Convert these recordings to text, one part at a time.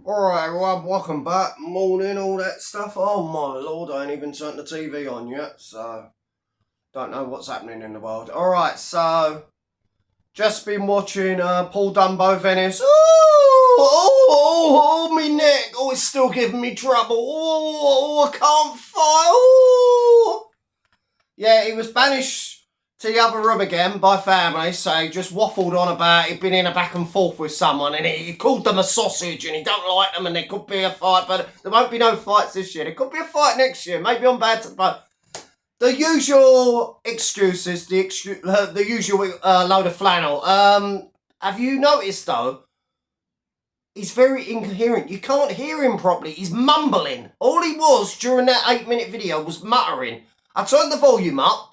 Alright everyone, welcome back. Morning, all that stuff. Oh my lord, I ain't even turned the TV on yet, so don't know what's happening in the world. Alright, so just been watching Paul Dumbo Venice. Oh, me neck. Oh, it's still giving me trouble. Oh, I can't fight. Oh. Yeah, he was banished to the other room again by family, so he just waffled on about he'd been in a back and forth with someone and he called them a sausage and he don't like them and there could be a fight, but there won't be no fights this year. There could be a fight next year, maybe on bad, but the usual excuses, the usual load of flannel. Have you noticed though? He's very incoherent. You can't hear him properly. He's mumbling. All he was during that 8-minute video was muttering. I turned the volume up.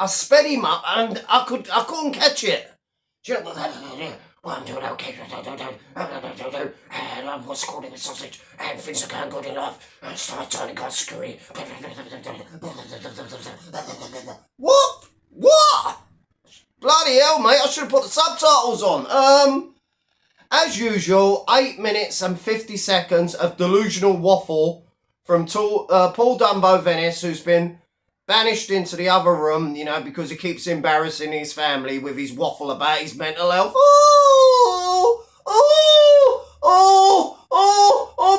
I sped him up and I couldn't catch it. Do you know, well, I'm doing okay. And I was called him a sausage and things are going good in life. I started turning God screwy. What? What? Bloody hell, mate. I should have put the subtitles on. As usual, 8 minutes and 50 seconds of delusional waffle from Paul Dumbo Venice, who's been banished into the other room, you know, because he keeps embarrassing his family with his waffle about his mental health. Oh,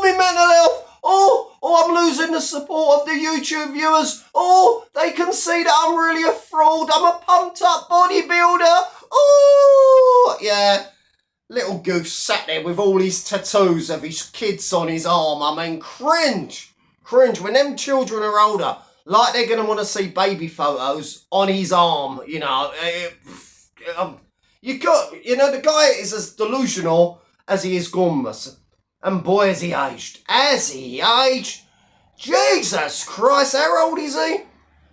my mental health. Oh, I'm losing the support of the YouTube viewers. Oh, they can see that I'm really a fraud. I'm a pumped up bodybuilder. Oh, yeah. Little goose sat there with all his tattoos of his kids on his arm. I mean, cringe. When them children are older, like they're going to want to see baby photos on his arm, you know. The guy is as delusional as he is gormless. And boy, has he aged. Jesus Christ, how old is he?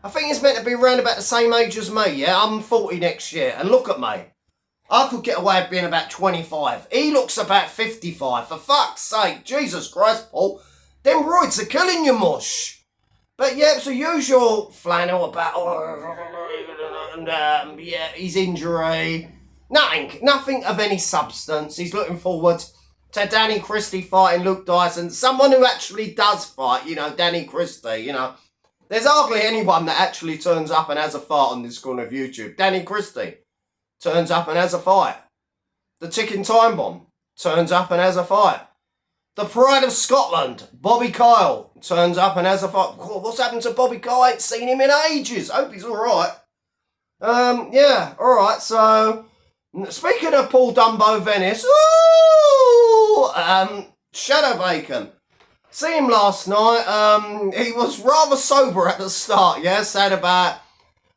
I think he's meant to be around about the same age as me, yeah? I'm 40 next year, and look at me. I could get away with being about 25. He looks about 55. For fuck's sake, Jesus Christ, Paul. Them roids are killing you, mush. But yeah, it's the usual flannel about his injury. Nothing of any substance. He's looking forward to Danny Christie fighting Luke Dyson. Someone who actually does fight, you know, Danny Christie, you know. There's hardly anyone that actually turns up and has a fight on this corner of YouTube. Danny Christie turns up and has a fight. The Ticking Time Bomb turns up and has a fight. The Pride of Scotland, Bobby Kyle, turns up and has a fight. What's happened to Bobby Kyle? I ain't seen him in ages. Hope he's all right. Yeah, all right. So, speaking of Paul Dumbo Venice, Shadow Bacon. See him last night. He was rather sober at the start. Yeah, saying about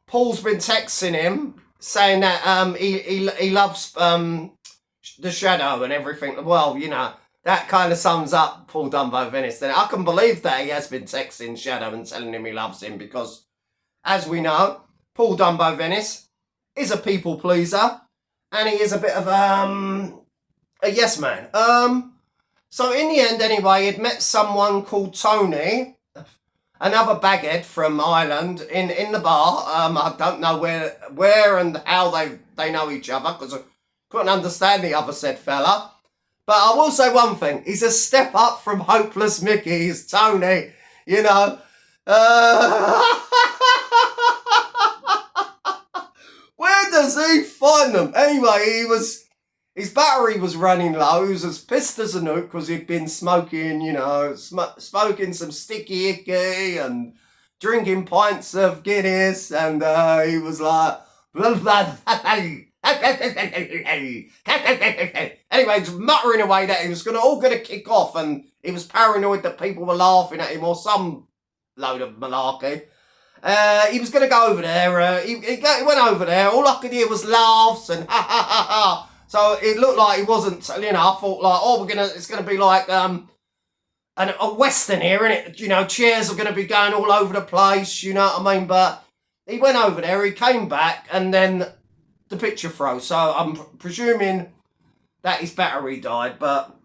Paul's been texting him, saying that he loves the Shadow and everything. Well, you know. That kind of sums up Paul Dumbo Venice. Then I can believe that he has been texting Shadow and telling him he loves him because, as we know, Paul Dumbo Venice is a people pleaser and he is a bit of a yes man. So in the end, anyway, he'd met someone called Tony, another baghead from Ireland, in the bar. I don't know where and how they know each other because I couldn't understand the other said fella. But I will say one thing. He's a step up from Hopeless Mickey. He's Tony, you know. Where does he find them? Anyway, his battery was running low. He was as pissed as a nuke because he'd been smoking, you know, smoking some sticky icky and drinking pints of Guinness. And he was like... Anyway, he's muttering away that he was all going to kick off and he was paranoid that people were laughing at him or some load of malarkey. He was going to go over there. He went over there. All I could hear was laughs and ha ha ha ha. So it looked like he wasn't, you know, I thought like, it's going to be like a western here, innit? You know, chairs are going to be going all over the place, you know what I mean? But he went over there, he came back and then the picture froze, so I'm presuming that his battery died, but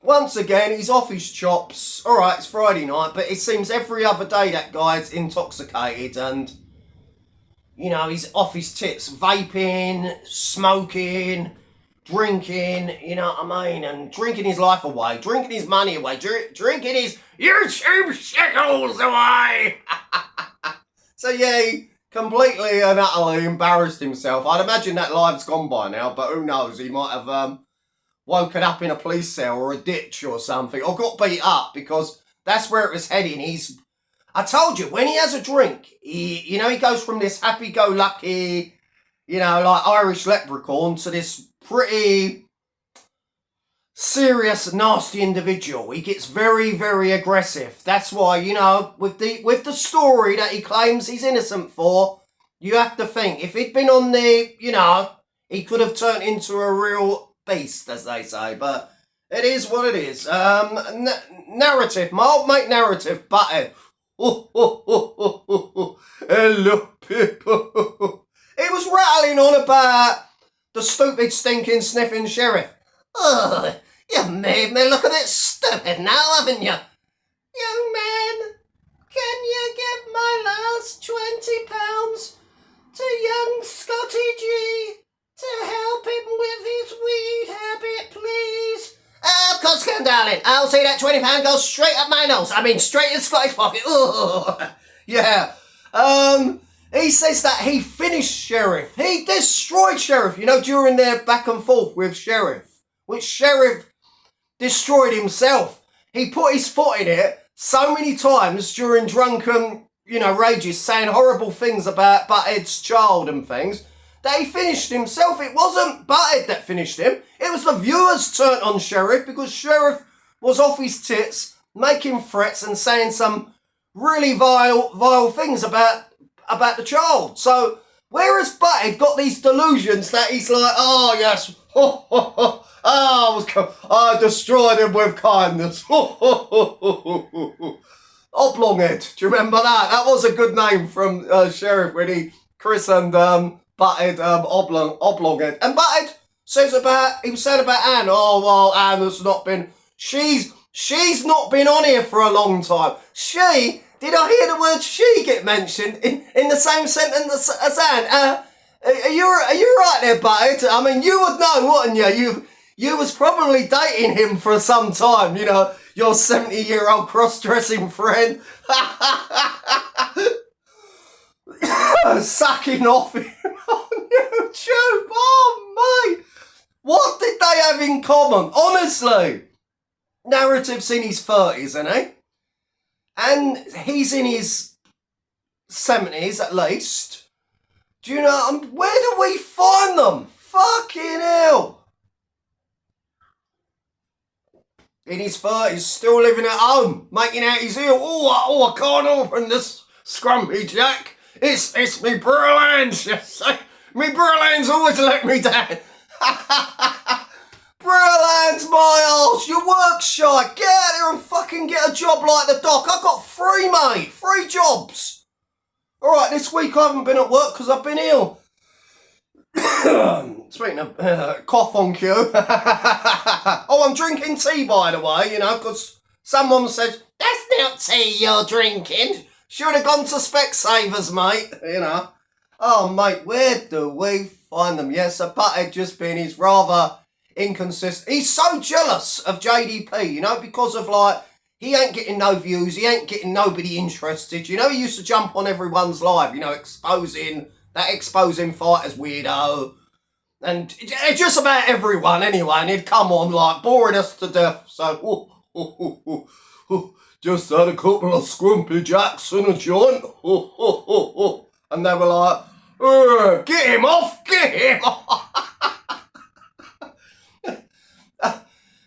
once again, he's off his chops. Alright, it's Friday night, but it seems every other day that guy's intoxicated and, you know, he's off his tits, vaping, smoking, drinking, you know what I mean, and drinking his life away, drinking his money away, drinking his YouTube shekels away. So yeah, he completely and utterly embarrassed himself. I'd imagine that live's gone by now, but who knows, he might have woken up in a police cell or a ditch or something, or got beat up, because that's where it was heading. I told you, when he has a drink, he goes from this happy-go-lucky, like Irish leprechaun to this pretty serious, nasty individual. He gets very, very aggressive. That's why, with the story that he claims he's innocent for, you have to think, if he'd been on the, he could have turned into a real beast, as they say, but it is what it is. Narrative, my old mate Narrative, Butthead. Hello, people. He was rattling on about the stupid, stinking, sniffing sheriff. Oh, you've made me look a bit stupid now, haven't you? Young man, can you give my last £20 to young Scotty G to help him with his weed habit, please? Of course, can, darling. I'll see that £20 go straight up my nose. I mean, straight in Scotty's pocket. Ooh. Yeah. He says that he finished Sheriff. He destroyed Sheriff, during their back and forth with Sheriff, which Sheriff destroyed himself. He put his foot in it so many times during drunken, rages, saying horrible things about Butthead's child and things, that he finished himself. It wasn't Butthead that finished him. It was the viewers turned on Sheriff, because Sheriff was off his tits, making threats and saying some really vile things about the child. So, whereas Butthead got these delusions that he's like, oh yes, I destroyed him with kindness. Oblonghead, do you remember that? That was a good name from Sheriff when he christened Butthead Oblonghead. And Butthead he was saying about Anne, oh well, Anne has not been, she's not been on here for a long time. Did I hear the word she get mentioned in the same sentence as Anne? Are you right there, Butthead? I mean, you would know, wouldn't you? You was probably dating him for some time, your 70-year-old cross-dressing friend. Sucking off him on YouTube. Oh, mate. What did they have in common? Honestly. Narrative's in his 30s, isn't he? And he's in his 70s at least. Do you know, where do we find them? Fucking hell. In his 30s, still living at home, making out his heel. Oh, I can't open this scrumpy jack. It's me Burlands, you say. Me Burlands always let me down. Burlands, my arse, you work shy. Get out there and fucking get a job like the doc. I've got 3, mate. 3 jobs. Alright, this week I haven't been at work because I've been ill. Speaking of cough on cue. Oh, I'm drinking tea, by the way, because someone said, that's not tea you're drinking. Should have gone to Specsavers, mate, Oh, mate, where do we find them? Yes, a Butthead just being his rather inconsistent. He's so jealous of JDP, because of, he ain't getting no views, he ain't getting nobody interested. He used to jump on everyone's live, exposing fight as weirdo. And just about everyone, anyway, and he'd come on, boring us to death. So, just had a couple of scrumpy jacks and a joint. And they were like, get him off, get him off.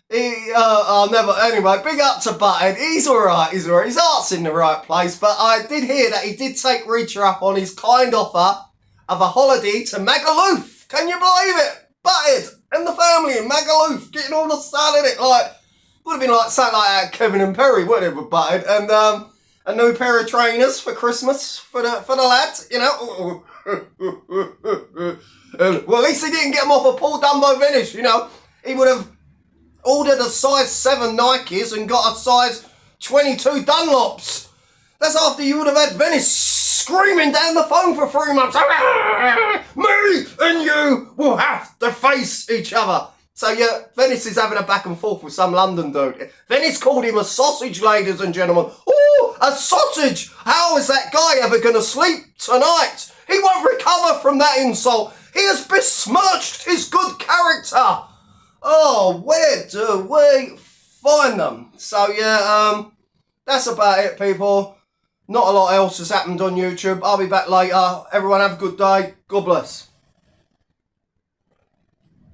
Anyway, big up to Butthead. He's alright. His heart's in the right place. But I did hear that he did take Reacher up on his kind offer of a holiday to Magaluf. Can you believe it? Butthead and the family in Magaluf, getting all the sun in it. Would have been something like Kevin and Perry, wouldn't it, with Butthead? And a new pair of trainers for Christmas for the lads, Well, at least he didn't get them off a Paul Dumbo finish, He would have ordered a size 7 Nikes and got a size 22 Dunlops. That's after you would have had Venice screaming down the phone for 3 months. Me and you will have to face each other. So yeah, Venice is having a back and forth with some London dude. Venice called him a sausage, ladies and gentlemen. Ooh, a sausage! How is that guy ever going to sleep tonight? He won't recover from that insult. He has besmirched his good character. Oh, where do we find them? So yeah, that's about it, people. Not a lot else has happened on YouTube. I'll be back later. Everyone have a good day. God bless.